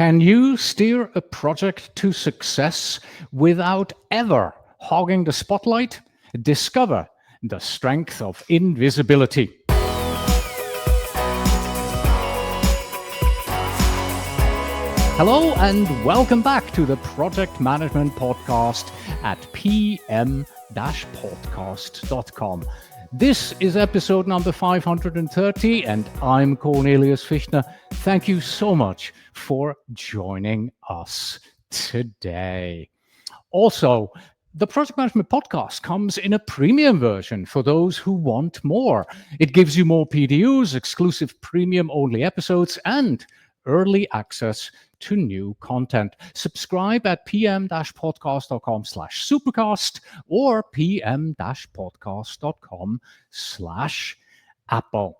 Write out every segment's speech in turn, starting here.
Can you steer a project to success without ever hogging the spotlight? Discover the strength of invisibility. Hello and welcome back to the Project Management Podcast at pm-podcast.com. This is episode number 530 and I'm Cornelius Fichtner. Thank you so much for joining us today. Also, the Project Management Podcast comes in a premium version for those who want more. It gives you more PDUs, exclusive premium-only episodes, and early access to new content. Subscribe at pm-podcast.com/supercast or pm-podcast.com/Apple.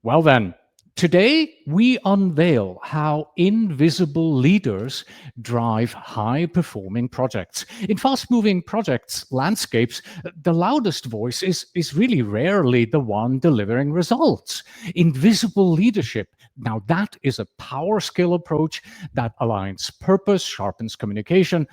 Well then, today we unveil how invisible leaders drive high-performing projects. In fast-moving projects landscapes, the loudest voice is really rarely the one delivering results. Invisible leadership, now that is a power skill approach that aligns purpose, sharpens communication,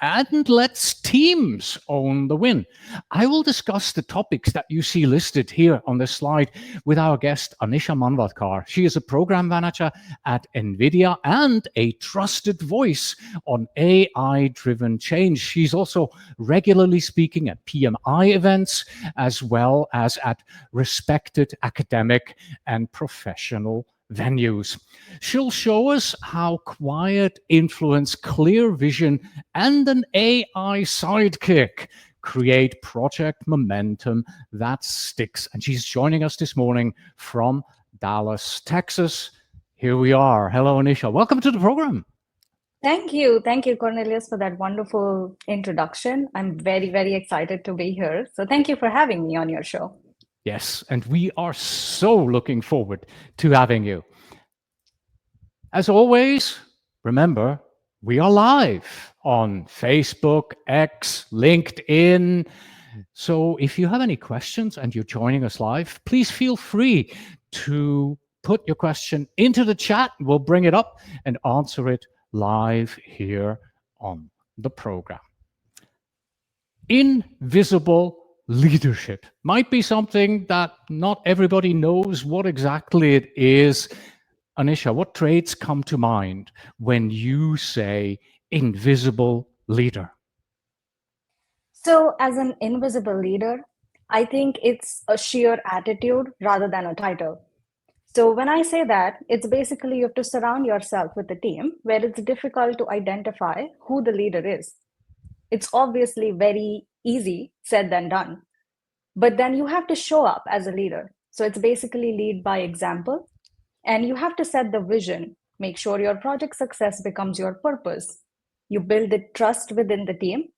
and lets teams own the win. I will discuss the topics that you see listed here on this slide with our guest, Anisha Manvatkar. She is a program manager at NVIDIA and a trusted voice on AI-driven change. She's also regularly speaking at PMI events, as well as at respected academic and professional venues. She'll show us how quiet influence, clear vision, and an AI sidekick create project momentum that sticks. And she's joining us this morning from Dallas, Texas. Here we are. Hello, Anisha. Welcome to the program. Thank you. Thank you, Cornelius, for that wonderful introduction. I'm very, very excited to be here. So thank you for having me on your show. Yes, and we are so looking forward to having you. As always, remember, we are live on Facebook, X, LinkedIn. So if you have any questions and you're joining us live, please feel free to put your question into the chat. We'll bring it up and answer it live here on the program. Invisible leadership might be something that not everybody knows what exactly it is. Anisha, what traits come to mind when you say invisible leader? So as an invisible leader, I think it's a sheer attitude rather than a title. So when I say that, it's basically you have to surround yourself with a team where it's difficult to identify who the leader is. It's obviously very easy said than done. But then you have to show up as a leader. So it's basically lead by example. And you have to set the vision, make sure your project success becomes your purpose. You build the trust within the team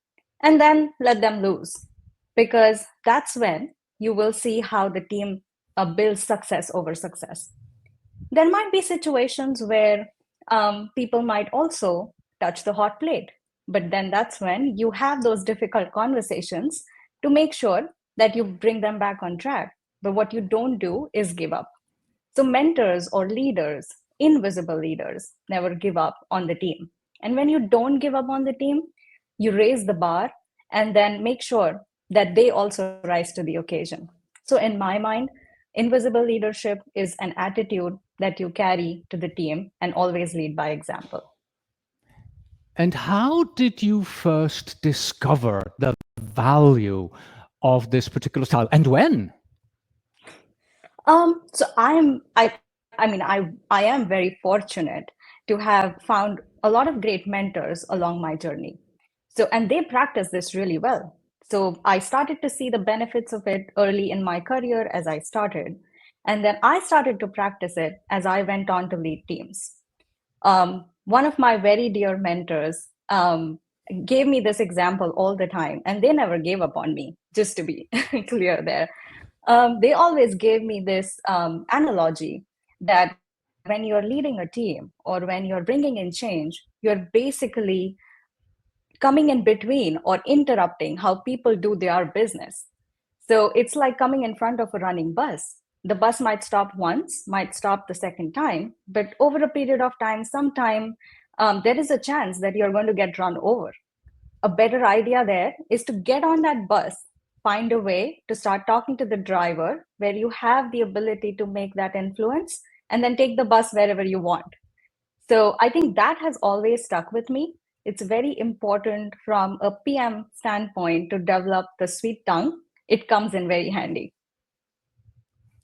and then let them loose. Because that's when you will see how the team builds success over success. There might be situations where people might also touch the hot plate. But then that's when you have those difficult conversations to make sure that you bring them back on track. But what you don't do is give up. So mentors or leaders, invisible leaders, never give up on the team. And when you don't give up on the team, you raise the bar and then make sure that they also rise to the occasion. So in my mind, invisible leadership is an attitude that you carry to the team and always lead by example. And how did you first discover the value of this particular style and when? So I am very fortunate to have found a lot of great mentors along my journey. So, and they practice this really well. So I started to see the benefits of it early in my career as I started. And then I started to practice it as I went on to lead teams. One of my very dear mentors gave me this example all the time, and they never gave up on me, just to be clear there. They always gave me this analogy that when you're leading a team or when you're bringing in change, you're basically coming in between or interrupting how people do their business. So it's like coming in front of a running bus. The bus might stop once, might stop the second time, but over a period of time, sometime there is a chance that you're going to get run over. A better idea there is to get on that bus, find a way to start talking to the driver where you have the ability to make that influence, and then take the bus wherever you want. So I think that has always stuck with me. It's very important from a PM standpoint to develop the sweet tongue. It comes in very handy.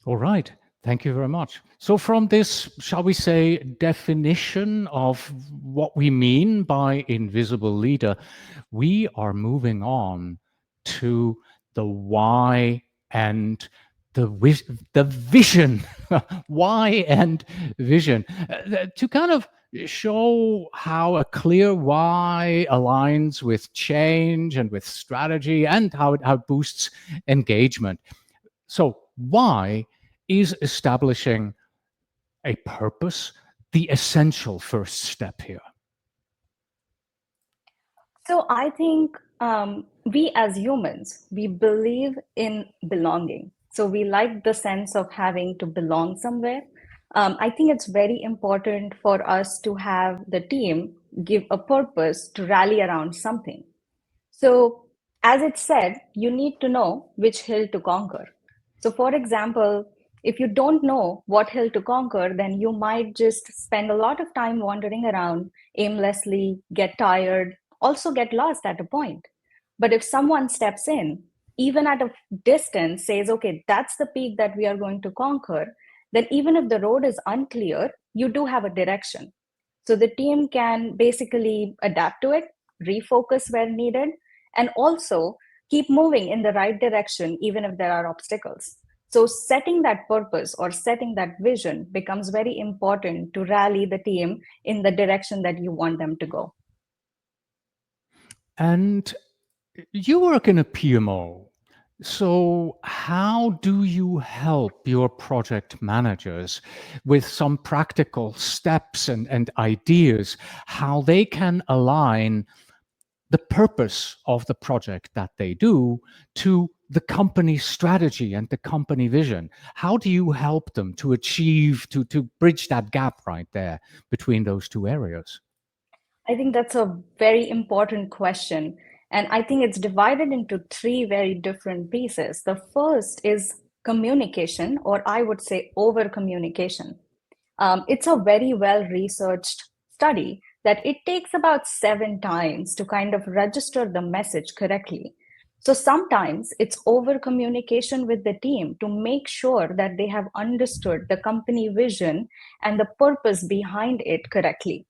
All right. Thank you very much. So, from this, shall we say, definition of what we mean by invisible leader, we are moving on to the why and the vision. Why and vision. To kind of show how a clear why aligns with change and with strategy and how it boosts engagement. So, why is establishing a purpose the essential first step here? So I think we as humans, we believe in belonging. So we like the sense of having to belong somewhere. I think it's very important for us to have the team give a purpose to rally around something. So, as it said, you need to know which hill to conquer. So, for example, if you don't know what hill to conquer, then you might just spend a lot of time wandering around aimlessly, get tired, also get lost at a point. But if someone steps in, even at a distance, says, okay, that's the peak that we are going to conquer, then even if the road is unclear, you do have a direction. So the team can basically adapt to it, refocus where needed, and also keep moving in the right direction, even if there are obstacles. So, setting that purpose or setting that vision becomes very important to rally the team in the direction that you want them to go. And you work in a PMO. So, how do you help your project managers with some practical steps and ideas how they can align the purpose of the project that they do to the company strategy and the company vision? How do you help them to achieve, to bridge that gap right there between those two areas? I think that's a very important question. And I think it's divided into three very different pieces. The first is communication, or I would say over communication. It's a very well researched study that it takes about 7 times to kind of register the message correctly. So sometimes it's over communication with the team to make sure that they have understood the company vision and the purpose behind it correctly.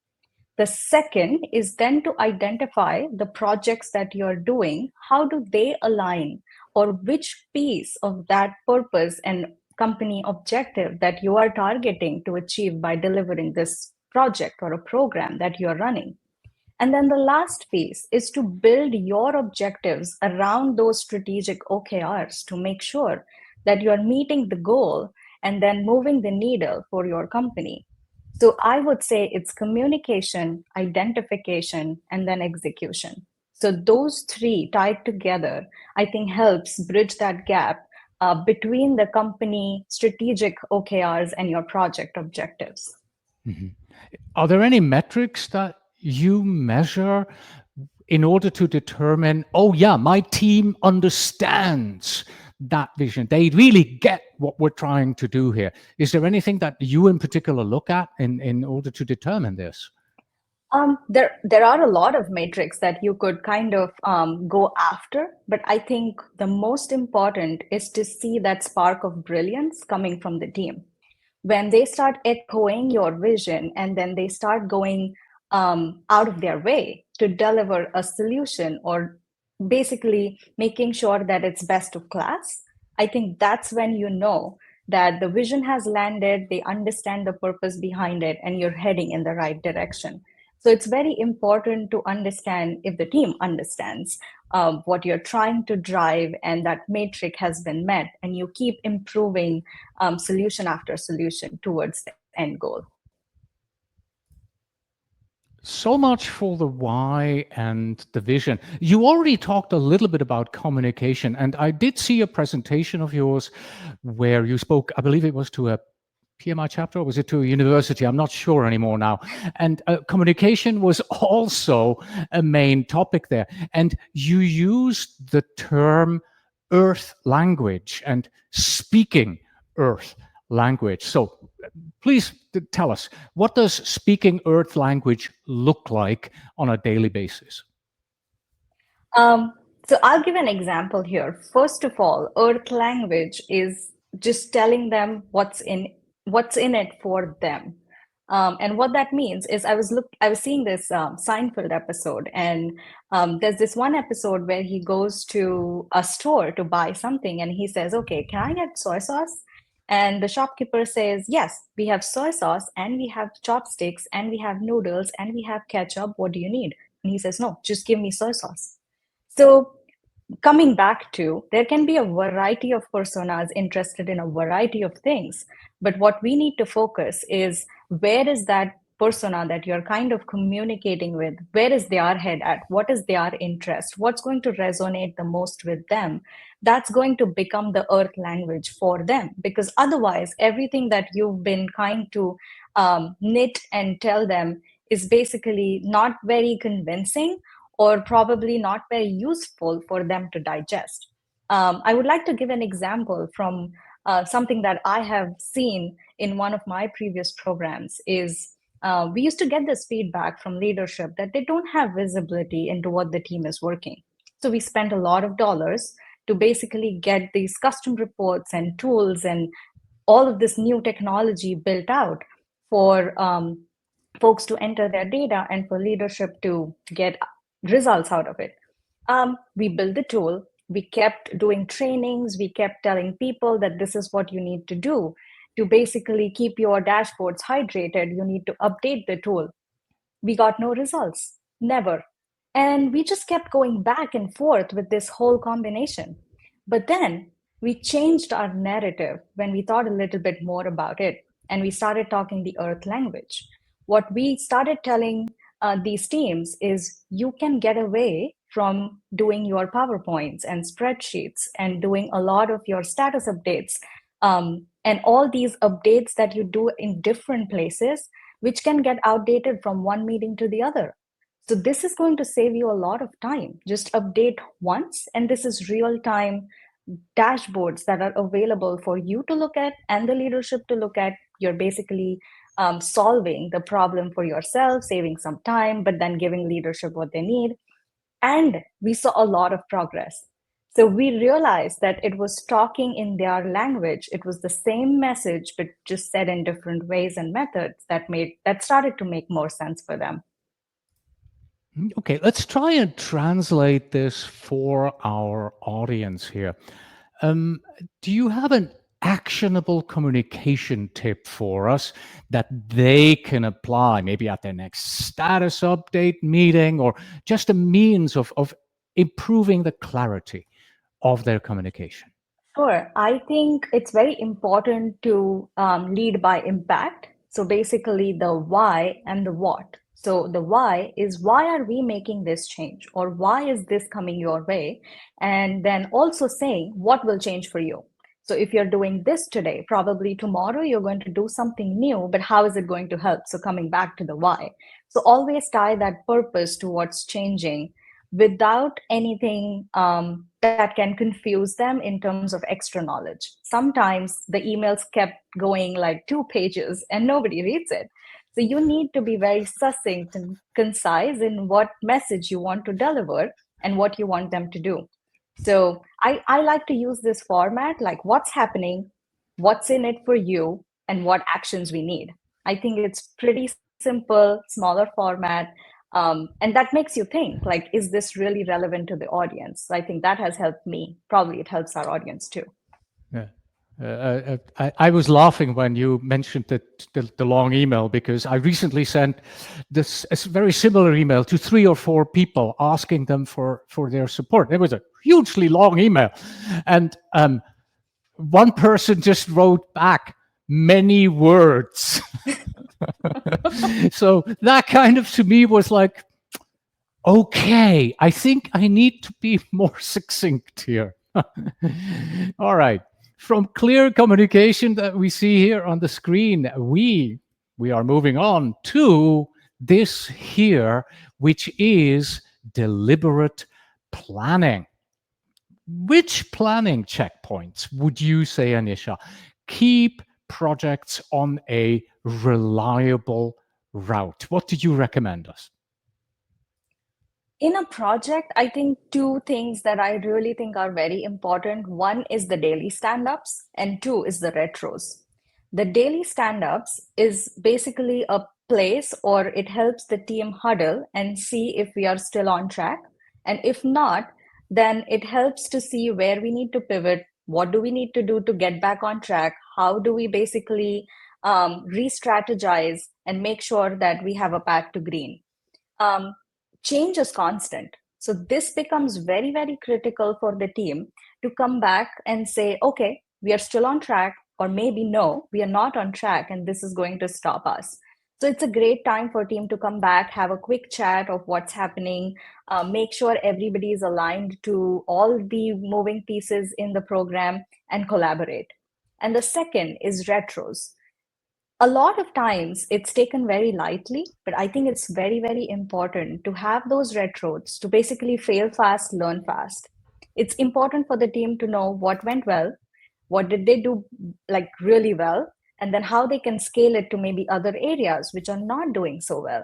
The second is then to identify the projects that you're doing. How do they align, or which piece of that purpose and company objective that you are targeting to achieve by delivering this project or a program that you're running? And then the last piece is to build your objectives around those strategic OKRs to make sure that you're meeting the goal and then moving the needle for your company. So I would say it's communication, identification, and then execution. So those three tied together, I think helps bridge that gap between the company strategic OKRs and your project objectives. Mhm. Are there any metrics that you measure in order to determine, oh, yeah, my team understands that vision? They really get what we're trying to do here. Is there anything that you in particular look at in order to determine this? There are a lot of metrics that you could kind of go after, but I think the most important is to see that spark of brilliance coming from the team. When they start echoing your vision and then they start going out of their way to deliver a solution or basically making sure that it's best of class, I think that's when you know that the vision has landed, they understand the purpose behind it, and you're heading in the right direction. So it's very important to understand if the team understands what you're trying to drive and that metric has been met, and you keep improving solution after solution towards the end goal. So much for the why and the vision. You already talked a little bit about communication, and I did see a presentation of yours where you spoke, I believe it was to a PMI chapter, or was it to a university? I'm not sure anymore now. And communication was also a main topic there. And you used the term Earth language and speaking Earth language. So please tell us, what does speaking Earth language look like on a daily basis? Um, so I'll give an example here. First of all, Earth language is just telling them what's in it for them. And what that means is I was seeing this Seinfeld episode, and there's this one episode where he goes to a store to buy something, and he says, "Okay, can I get soy sauce?" And the shopkeeper says, "Yes, we have soy sauce, and we have chopsticks, and we have noodles, and we have ketchup. What do you need?" And he says, "No, just give me soy sauce." So, coming back to, there can be a variety of personas interested in a variety of things, but what we need to focus is, where is that persona that you're kind of communicating with, where is their head at, what is their interest, what's going to resonate the most with them. That's going to become the earth language for them, because otherwise everything that you've been kind to knit and tell them is basically not very convincing, or probably not very useful for them to digest. I would like to give an example from something that I have seen in one of my previous programs. Is we used to get this feedback from leadership that they don't have visibility into what the team is working. So we spent a lot of dollars to basically get these custom reports and tools and all of this new technology built out for folks to enter their data and for leadership to get results out of it. We built the tool. We kept doing trainings. We kept telling people that this is what you need to do to basically keep your dashboards hydrated. You need to update the tool. We got no results, never. And we just kept going back and forth with this whole combination. But then we changed our narrative when we thought a little bit more about it, and we started talking the earth language. What we started telling these teams is, you can get away from doing your PowerPoints and spreadsheets and doing a lot of your status updates, and all these updates that you do in different places, which can get outdated from one meeting to the other. So this is going to save you a lot of time. Just update once, and this is real time dashboards that are available for you to look at and the leadership to look at. You're basically solving the problem for yourself, saving some time, but then giving leadership what they need. And we saw a lot of progress. So we realized that it was talking in their language. It was the same message, but just said in different ways and methods that started to make more sense for them. Okay, let's try and translate this for our audience here. Do you have an actionable communication tip for us that they can apply, maybe at their next status update meeting, or just a means of improving the clarity of their communication? Sure. I think it's very important to lead by impact. So basically, the why and the what. So the why is, why are we making this change, or why is this coming your way? And then also saying what will change for you. So if you're doing this today, probably tomorrow you're going to do something new, but how is it going to help? So coming back to the why. So always tie that purpose to what's changing without anything that can confuse them in terms of extra knowledge. Sometimes the emails kept going like 2 pages and nobody reads it. So you need to be very succinct and concise in what message you want to deliver and what you want them to do. So I like to use this format, like what's happening, what's in it for you, and what actions we need. I think it's pretty simple, smaller format, and that makes you think, like, is this really relevant to the audience? So I think that has helped me. Probably it helps our audience too. Yeah. I was laughing when you mentioned the long email, because I recently sent a very similar email to 3 or 4 people asking them for their support. It was a hugely long email. And one person just wrote back, "many words." So that kind of, to me, was like, okay, I think I need to be more succinct here. All right. From clear communication that we see here on the screen, we are moving on to this here, which is deliberate planning. Which planning checkpoints would you say, Anisha, keep projects on a reliable route? What did you recommend us? In a project, I think two things that I really think are very important. One is the daily stand-ups, and two is the retros. The daily stand-ups is basically a place, or it helps the team huddle and see if we are still on track. And if not, then it helps to see where we need to pivot, what do we need to do to get back on track, how do we basically re-strategize and make sure that we have a path to green. um, Change is constant. So this becomes very, very critical for the team to come back and say, okay, we are still on track, or maybe no, we are not on track, and this is going to stop us. So it's a great time for team to come back, have a quick chat of what's happening, make sure everybody is aligned to all the moving pieces in the program and collaborate. And the second is retros. A lot of times it's taken very lightly, but I think it's very, very important to have those retros to basically fail fast, learn fast. It's important for the team to know what went well, what did they do like really well, and then how they can scale it to maybe other areas which are not doing so well.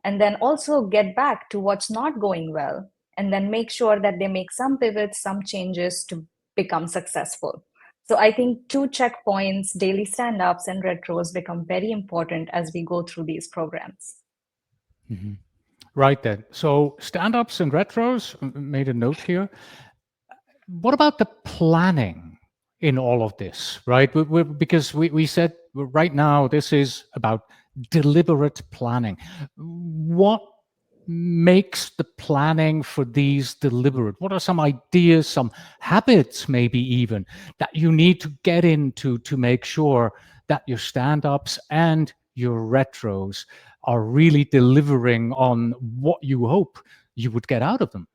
And then also get back to what's not going well, and then make sure that they make some pivots, some changes to become successful. So I think two checkpoints, daily stand-ups and retros become very important as we go through these programs. Mhm. Right then. So stand ups and retros, made a note here. What about the planning in all of this, right? Because we said right now this is about deliberate planning. What makes the planning for these deliberate? What are some ideas, some habits, maybe even, that you need to get into to make sure that your stand ups and your retros are really delivering on what you hope you would get out of them?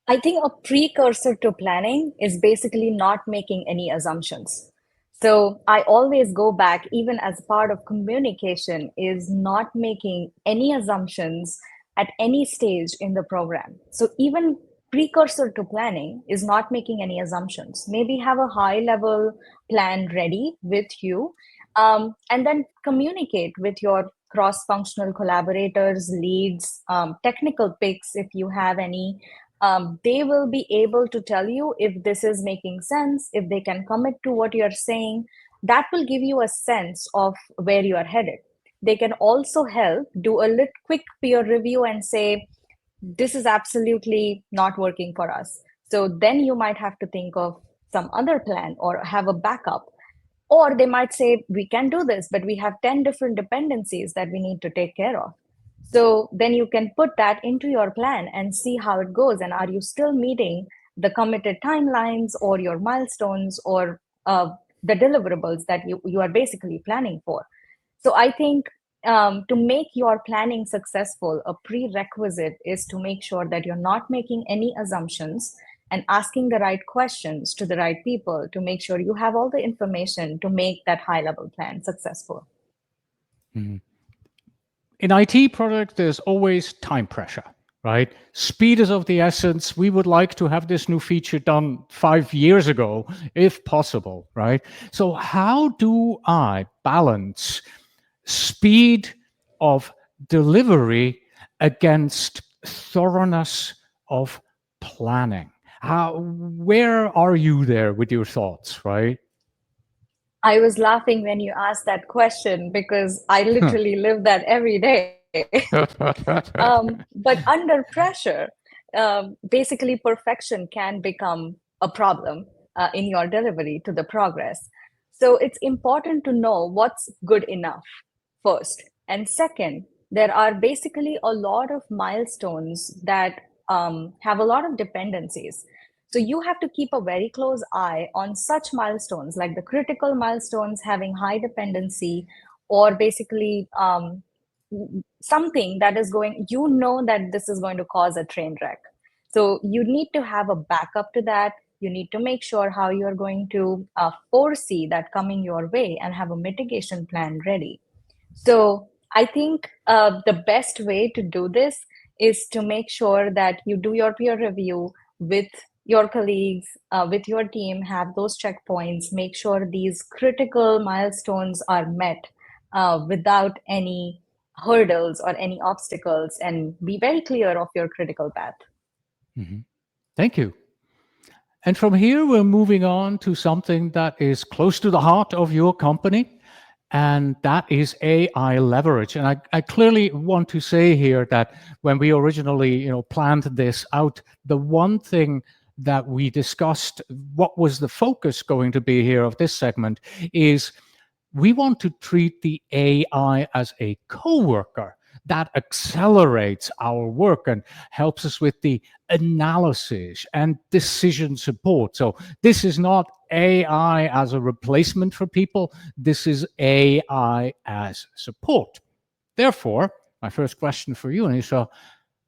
I think a precursor to planning is basically not making any assumptions. So I always go back, even as part of communication, is not making any assumptions at any stage in the program. So even precursor to planning is not making any assumptions. Maybe have a high level plan ready with you, and then communicate with your cross functional collaborators, leads, technical picks if you have any. They will be able to tell you if this is making sense, if they can commit to what you're saying. That will give you a sense of where you are headed. They can also help do a little quick peer review and say, this is absolutely not working for us. So then you might have to think of some other plan or have a backup. Or they might say, we can do this, but we have 10 different dependencies that we need to take care of. So then you can put that into your plan and see how it goes. And are you still meeting the committed timelines or your milestones or the deliverables that you are basically planning for? So I think to make your planning successful, a prerequisite is to make sure that you're not making any assumptions and asking the right questions to the right people to make sure you have all the information to make that high level plan successful. Mhm. In IT product, there's always time pressure, right? Speed is of the essence. We would like to have this new feature done 5 years ago, if possible, right? So, how do I balance speed of delivery against thoroughness of planning? Where are you there with your thoughts, right? I was laughing when you asked that question because I literally live that every day. But under pressure, basically perfection can become a problem in your delivery to the progress. So it's important to know what's good enough first. And second, there are basically a lot of milestones that have a lot of dependencies. So you have to keep a very close eye on such milestones, like the critical milestones having high dependency, or basically something that is going, that this is going to cause a train wreck. So you need to have a backup to that. You need to make sure how you're going to foresee that coming your way and have a mitigation plan ready. So I think the best way to do this is to make sure that you do your peer review with your colleagues, with your team, have those checkpoints, make sure these critical milestones are met without any hurdles or any obstacles, and be very clear of your critical path. Mhm. Thank you. And from here, we're moving on to something that is close to the heart of your company, and that is AI leverage. And I clearly want to say here that when we originally, planned this out, the one thing that we discussed, what was the focus going to be here of this segment, is we want to treat the AI as a coworker that accelerates our work and helps us with the analysis and decision support. So this is not AI as a replacement for people. This is AI as support. Therefore, my first question for you, Anisha,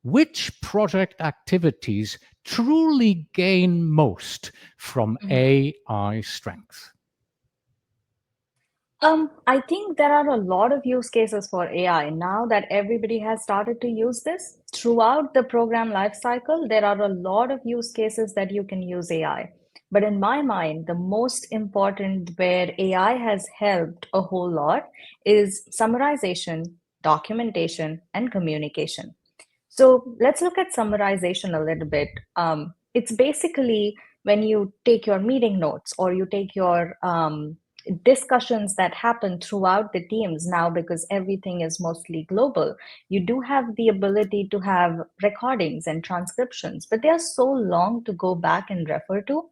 which project activities truly gain most from AI strength? I think there are a lot of use cases for AI now that everybody has started to use this. Throughout the program lifecycle, there are a lot of use cases that you can use AI. But in my mind, the most important where AI has helped a whole lot is summarization, documentation, and communication. So let's look at summarization a little bit. It's basically when you take your meeting notes or you take your discussions that happen throughout the teams now, because everything is mostly global, you do have the ability to have recordings and transcriptions, but they are so long to go back and refer to,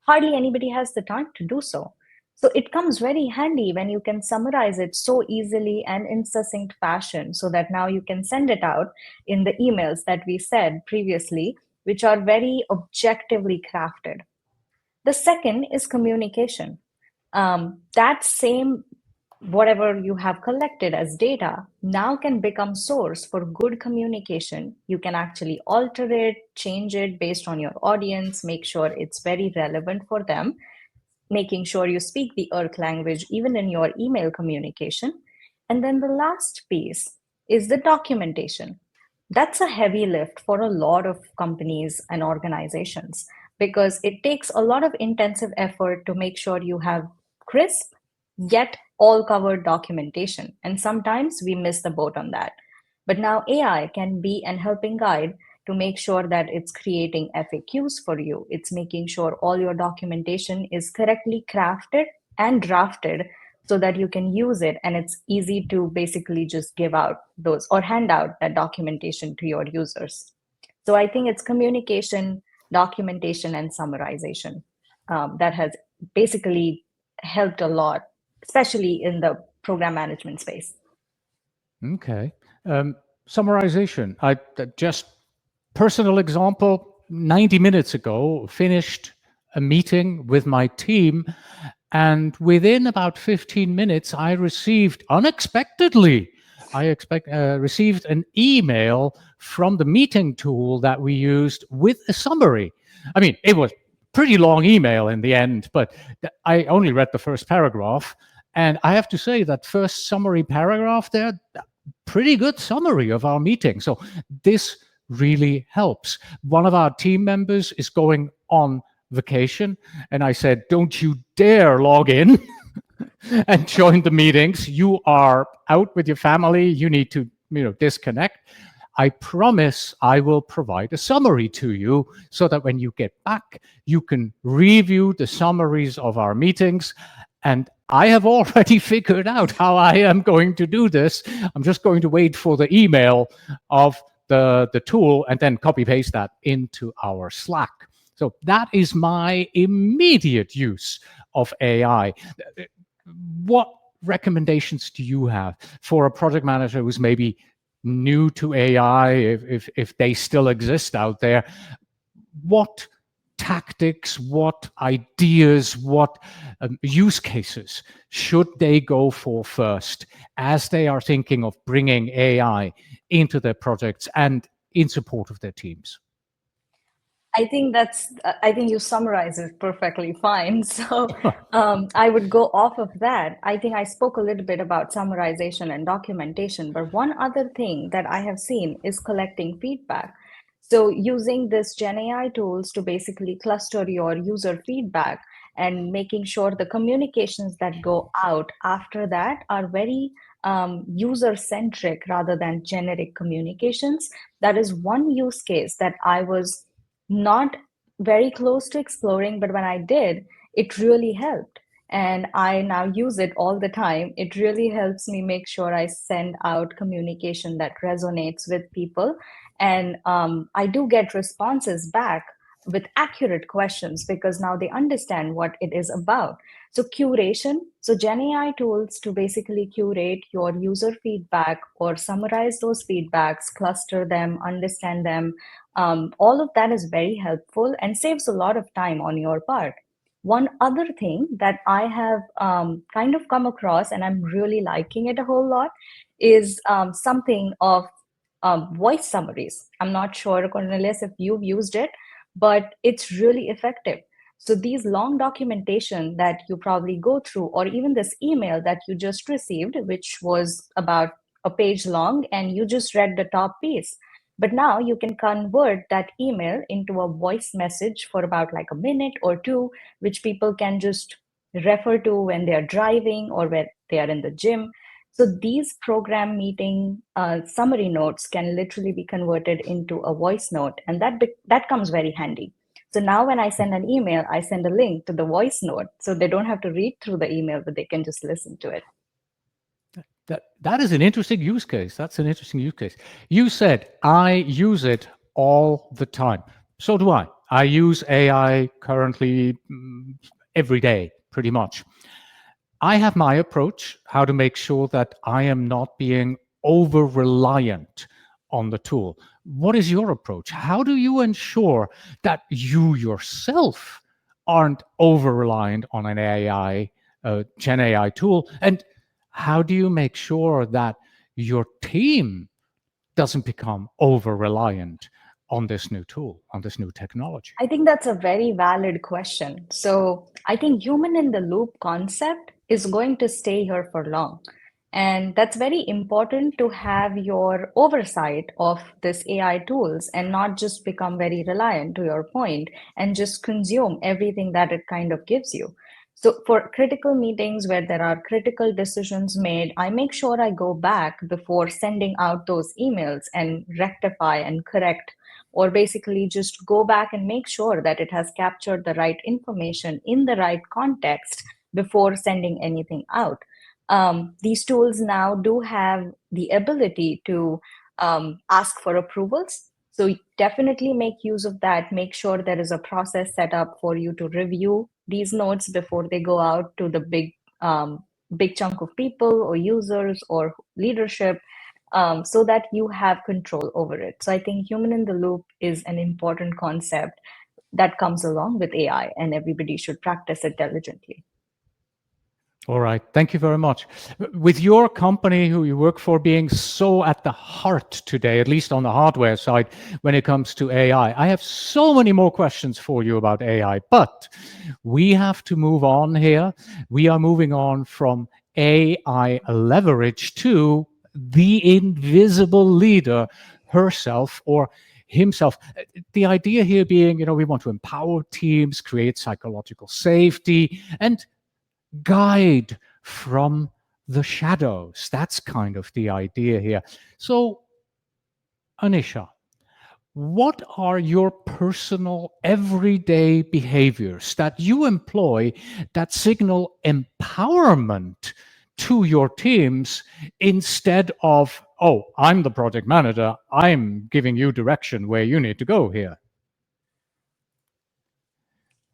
hardly anybody has the time to do so. So it comes very handy when you can summarize it so easily and in succinct fashion, so that now you can send it out in the emails that we said previously, which are very objectively crafted. The second is communication. That same whatever you have collected as data now can become source for good communication. You can actually alter it, change it based on your audience, make sure it's very relevant for them, making sure you speak the earth language even in your email communication. And then the last piece is the documentation. That's a heavy lift for a lot of companies and organizations, because it takes a lot of intensive effort to make sure you have crisp yet all covered documentation. And sometimes we miss the boat on that. But now AI can be an helping guide to make sure that it's creating FAQs for you. It's making sure all your documentation is correctly crafted and drafted so that you can use it, and it's easy to basically just give out those or hand out that documentation to your users. So I think it's communication, documentation, and summarization that has basically helped a lot, especially in the program management space. Okay. Summarization. I just personal example. 90 minutes ago, finished a meeting with my team, and within about 15 minutes, I received unexpectedly. Received an email from the meeting tool that we used with a summary. I mean, it was pretty long email in the end, but I only read the first paragraph, and I have to say that first summary paragraph there, pretty good summary of our meeting. So this really helps. One of our team members is going on vacation, and I said, don't you dare log in and join the meetings. You are out with your family. You need to, disconnect. I promise I will provide a summary to you so that when you get back, you can review the summaries of our meetings. And I have already figured out how I am going to do this. I'm just going to wait for the email of the tool and then copy paste that into our Slack. So that is my immediate use of AI. What recommendations do you have for a project manager who's maybe new to AI, if they still exist out there? What tactics, what ideas, what use cases should they go for first as they are thinking of bringing AI into their projects and in support of their teams? I think you summarize it perfectly fine. So I would go off of that. I think I spoke a little bit about summarization and documentation, but one other thing that I have seen is collecting feedback. So using this Gen AI tools to basically cluster your user feedback and making sure the communications that go out after that are very user centric rather than generic communications. That is one use case that I was not very close to exploring, but when I did, it really helped. And I now use it all the time. It really helps me make sure I send out communication that resonates with people. And I do get responses back with accurate questions because now they understand what it is about. So, curation, so Gen AI tools to basically curate your user feedback or summarize those feedbacks, cluster them, understand them, all of that is very helpful and saves a lot of time on your part. One other thing that I have kind of come across, and I'm really liking it a whole lot, is something of voice summaries. I'm not sure, Cornelius, if you've used it, but it's really effective. So these long documentation that you probably go through, or even this email that you just received, which was about a page long, and you just read the top piece, but now you can convert that email into a voice message for about like a minute or two, which people can just refer to when they are driving or when they are in the gym. So these program meeting summary notes can literally be converted into a voice note, and that comes very handy. So now when I send an email, I send a link to the voice note, so they don't have to read through the email, but they can just listen to it. That is an interesting use case. That's an interesting use case. You said I use it all the time. So do I. I use AI currently every day, pretty much. I have my approach how to make sure that I am not being over reliant on the tool. What is your approach? How do you ensure that you yourself aren't over reliant on an AI, Gen AI tool? And how do you make sure that your team doesn't become over reliant on this new tool, on this new technology? I think that's a very valid question. So I think human in the loop concept is going to stay here for long. And that's very important to have your oversight of this AI tools and not just become very reliant to your point and just consume everything that it kind of gives you. So for critical meetings where there are critical decisions made, I make sure I go back before sending out those emails and rectify and correct, or basically just go back and make sure that it has captured the right information in the right context before sending anything out. These tools now do have the ability to ask for approvals. So definitely make use of that. Make sure there is a process set up for you to review these notes before they go out to the big chunk of people or users or leadership, so that you have control over it. So I think human in the loop is an important concept that comes along with AI, and everybody should practice it diligently. All right. Thank you very much. With your company who you work for being so at the heart today, at least on the hardware side, when it comes to AI, I have so many more questions for you about AI, but we have to move on here. We are moving on from AI leverage to the invisible leader herself or himself. The idea here being, we want to empower teams, create psychological safety, and guide from the shadows. That's kind of the idea here. So, Anisha, what are your personal everyday behaviors that you employ that signal empowerment to your teams instead of, oh, I'm the project manager, I'm giving you direction where you need to go here?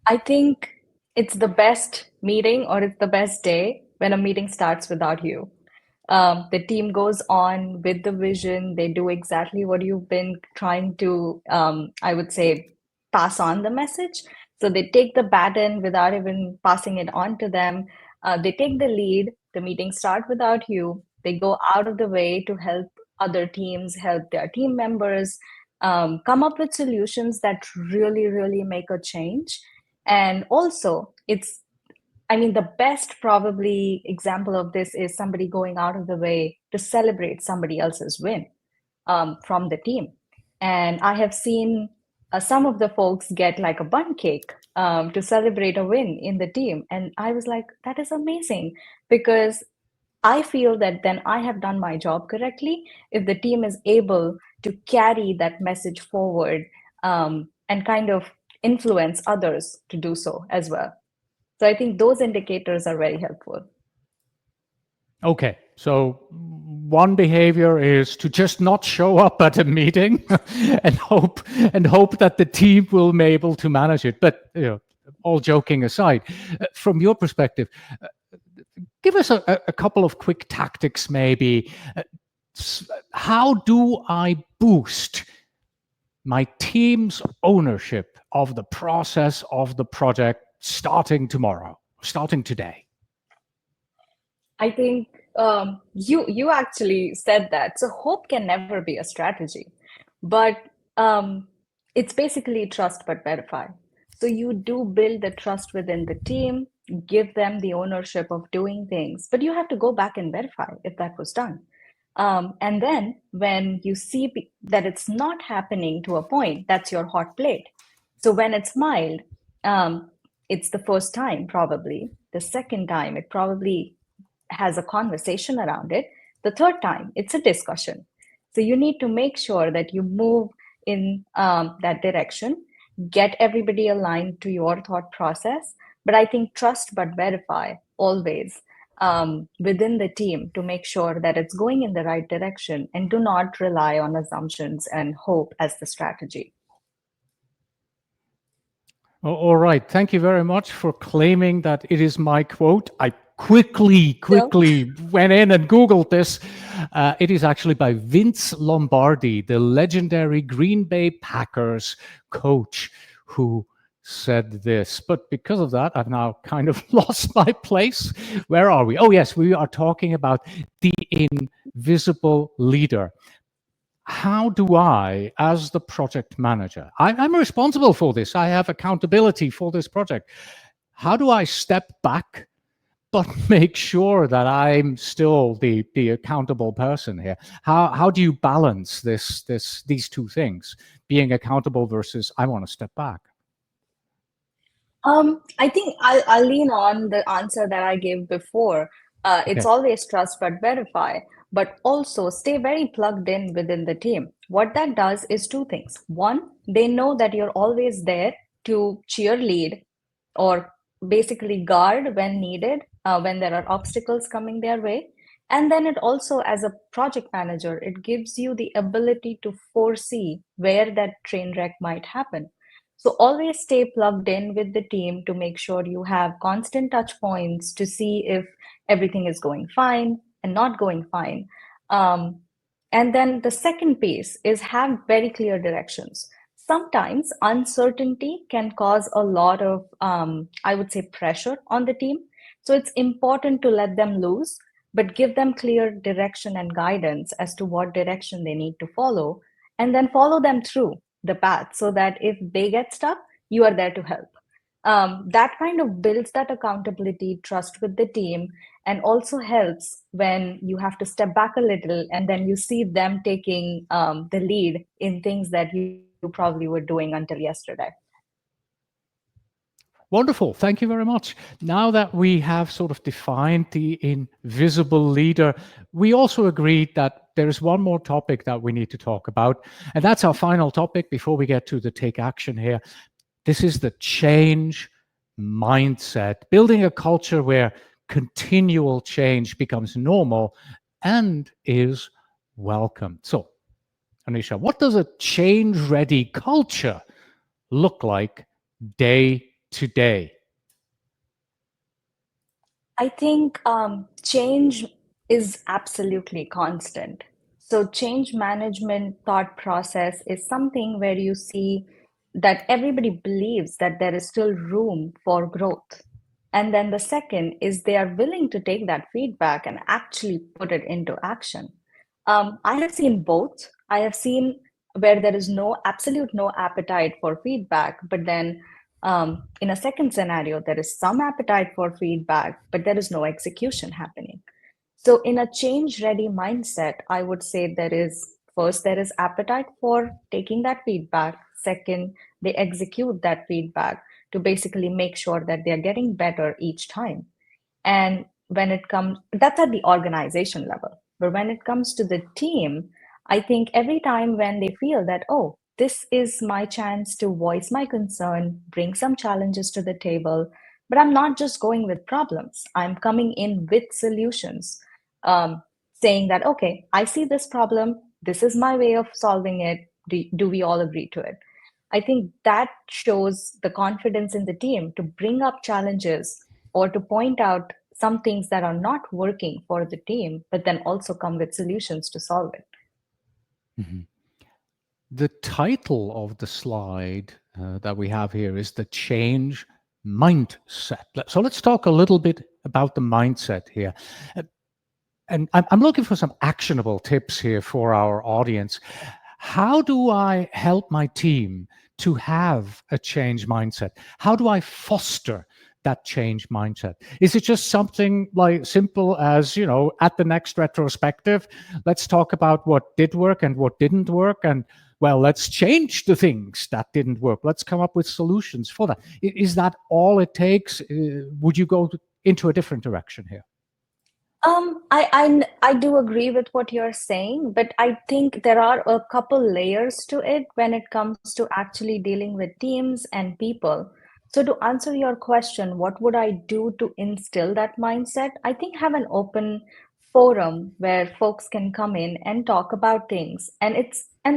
I think it's the best meeting or it's the best day when a meeting starts without you. The team goes on with the vision. They do exactly what you've been trying to, I would say, pass on the message. So they take the baton without even passing it on to them. They take the lead. The meeting start without you. They go out of the way to help other teams, help their team members. come up with solutions that really, really make a change. And also, the best probably example of this is somebody going out of the way to celebrate somebody else's win from the team. And I have seen some of the folks get like a bun cake to celebrate a win in the team. And I was like, that is amazing, because I feel that then I have done my job correctly if the team is able to carry that message forward and kind of influence others to do so as well. So I think those indicators are very helpful. Okay, so one behavior is to just not show up at a meeting and hope that the team will be able to manage it. But all joking aside, from your perspective, give us a couple of quick tactics, maybe. How do I boost my team's ownership of the process of the project starting tomorrow, starting today? I think you actually said that. So hope can never be a strategy, but um, it's basically trust but verify. So you do build the trust within the team, give them the ownership of doing things, but you have to go back and verify if that was done. And then when you see that it's not happening to a point, that's your hot plate. So when it's mild, um, it's the first time probably. The second time, it probably has a conversation around it. The third time, it's a discussion. So you need to make sure that you move in that direction, get everybody aligned to your thought process. But I think trust but verify always within the team to make sure that it's going in the right direction, and do not rely on assumptions and hope as the strategy. All right. Thank you very much for claiming that it is my quote. I quickly So went in and Googled this. It is actually by Vince Lombardi, the legendary Green Bay Packers coach, who said this. But because of that, I've now kind of lost my place. Where are we? Oh, yes, we are talking about the invisible leader. How do I, as the project manager, I'm responsible for this, I have accountability for this project. How do I step back, but make sure that I'm still the accountable person here? How do you balance these two things, being accountable versus I want to step back? I think I'll lean on the answer that I gave before. It's Okay. always trust but verify, but also stay very plugged in within the team. What that does is two things. One, they know that you're always there to cheerlead or basically guard when needed, when there are obstacles coming their way. And then it also, as a project manager, it gives you the ability to foresee where that train wreck might happen. So always stay plugged in with the team to make sure you have constant touch points to see if everything is going fine and not going fine. Um, and then the second piece is have very clear directions. Sometimes uncertainty can cause a lot of, I would say, pressure on the team. So it's important to let them loose, but give them clear direction and guidance as to what direction they need to follow, and then follow them through the path so that if they get stuck, you are there to help. That kind of builds that accountability, trust with the team, and also helps when you have to step back a little and then you see them taking the lead in things that you probably were doing until yesterday. Wonderful. Thank you very much. Now that we have sort of defined the invisible leader, we also agreed that there is one more topic that we need to talk about. And that's our final topic before we get to the take action here. This is the change mindset, building a culture where continual change becomes normal and is welcome. So, Anisha, what does a change ready culture look like day to day? I think change is absolutely constant. So, change management thought process is something where you see that everybody believes that there is still room for growth. And then the second is they are willing to take that feedback and actually put it into action. I have seen both. I have seen where there is no appetite for feedback, but then in a second scenario, there is some appetite for feedback, but there is no execution happening. So, in a change ready mindset, I would say there is appetite for taking that feedback. Second, they execute that feedback to basically make sure that they're getting better each time. And when it comes, that's at the organization level. But when it comes to the team, I think every time when they feel that, oh, this is my chance to voice my concern, bring some challenges to the table, but I'm not just going with problems, I'm coming in with solutions, saying that, okay, I see this problem, this is my way of solving it. Do we all agree to it? I think that shows the confidence in the team to bring up challenges or to point out some things that are not working for the team, but then also come with solutions to solve it. Mhm. The title of the slide that we have here is the change mindset. So let's talk a little bit about the mindset here. Uh, And I'm looking for some actionable tips here for our audience. How do I help my team to have a change mindset? How do I foster that change mindset? Is it just something like simple as, at the next retrospective, let's talk about what did work and what didn't work, and well, let's change the things that didn't work. Let's come up with solutions for that. Is that all it takes? Would you go into a different direction here? I do agree with what you're saying, but I think there are a couple layers to it when it comes to actually dealing with teams and people. So to answer your question, what would I do to instill that mindset? I think have an open forum where folks can come in and talk about things, and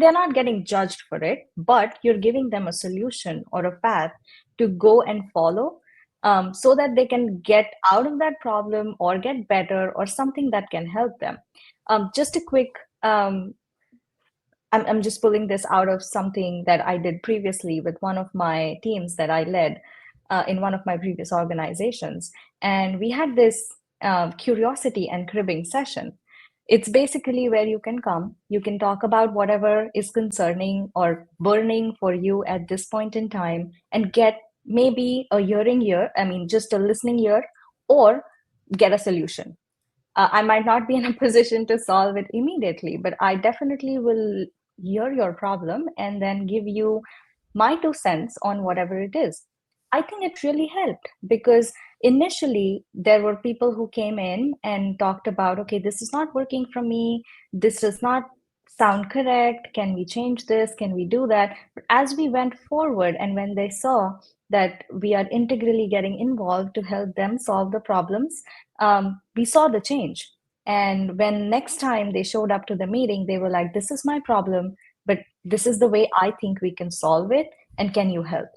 they're not getting judged for it, but you're giving them a solution or a path to go and follow, so that they can get out of that problem or get better or something that can help them. Just a quick, I'm just pulling this out of something that I did previously with one of my teams that I led in one of my previous organizations. And we had this curiosity and cribbing session. It's basically where you can come, you can talk about whatever is concerning or burning for you at this point in time and get maybe a hearing ear, I mean, just a listening ear, or get a solution. I might not be in a position to solve it immediately, but I definitely will hear your problem and then give you my 2 cents on whatever it is. I think it really helped because initially there were people who came in and talked about, okay, this is not working for me. This does not sound correct. Can we change this? Can we do that? But as we went forward and when they saw that we are integrally getting involved to help them solve the problems, we saw the change. And when next time they showed up to the meeting, they were like, this is my problem, but this is the way I think we can solve it. And can you help?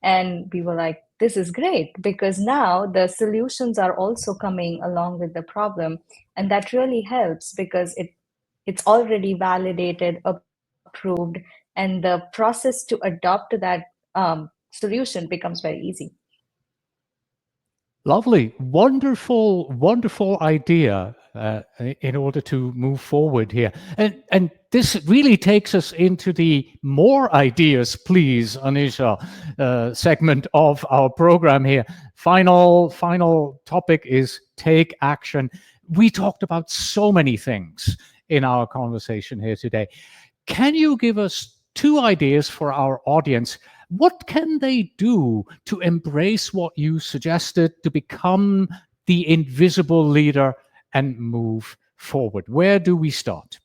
And we were like, this is great because now the solutions are also coming along with the problem. And that really helps because it's already validated, approved, and the process to adopt that solution becomes very easy. Lovely, wonderful, wonderful idea in order to move forward here, and this really takes us into the more ideas, please, Anisha, segment of our program here. Final topic is take action. We talked about so many things in our conversation here today. Can you give us two ideas for our audience? What can they do to embrace what you suggested to become the invisible leader and move forward? Where do we start?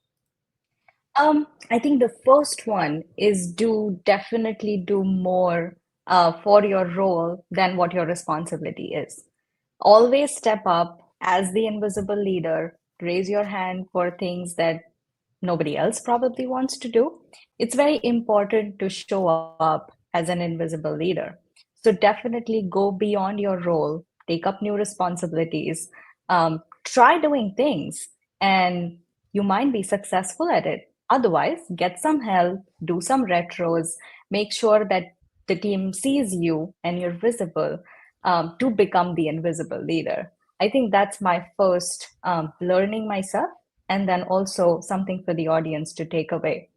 I think the first one is definitely do more for your role than what your responsibility is. Always step up as the invisible leader, raise your hand for things that nobody else probably wants to do. It's very important to show up as an invisible leader. So definitely go beyond your role, take up new responsibilities, try doing things, and you might be successful at it. Otherwise, get some help, do some retros, make sure that the team sees you and you're visible, to become the invisible leader. I think that's my first learning myself, and then also something for the audience to take away.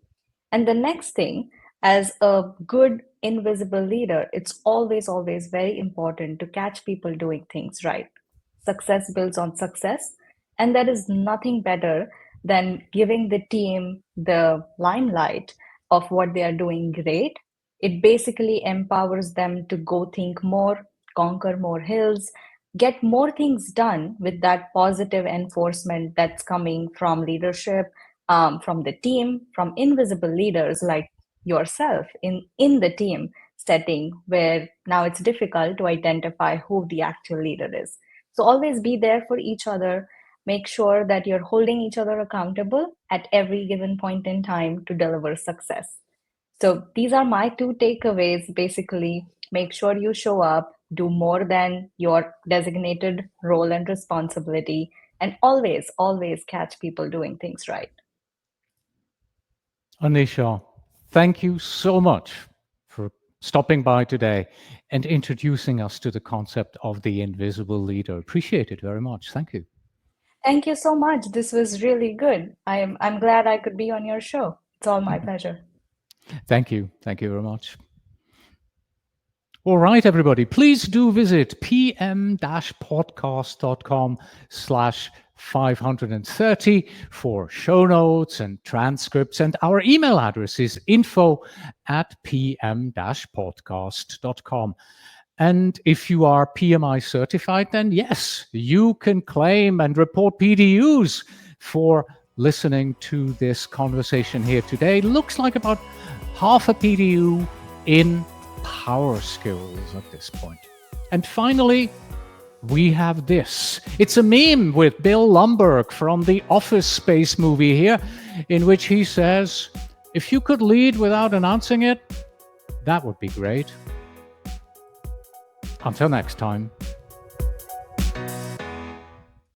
And the next thing, as a good invisible leader, it's always, always very important to catch people doing things right. Success builds on success, and there is nothing better than giving the team the limelight of what they are doing great. It basically empowers them to go think more, conquer more hills, get more things done with that positive enforcement that's coming from leadership, from the team, from invisible leaders like yourself in the team setting, where now it's difficult to identify who the actual leader is. So always be there for each other. Make sure that you're holding each other accountable at every given point in time to deliver success. So these are my two takeaways. Basically, make sure you show up, do more than your designated role and responsibility, and always, always catch people doing things right. Anisha, thank you so much for stopping by today and introducing us to the concept of the invisible leader. Appreciate it very much. Thank you. Thank you so much. This was really good. I'm glad I could be on your show. It's all my pleasure. Thank you. Thank you very much. All right, everybody, please do visit pm-podcast.com/530 for show notes and transcripts. And our email address is info@pm-podcast.com. And if you are PMI certified, then yes, you can claim and report PDUs for listening to this conversation here today. Looks like about half a PDU in power skills at this point. And finally, we have this. It's a meme with Bill Lumbergh from the Office Space movie here, in which he says, if you could lead without announcing it, that would be great. Until next time.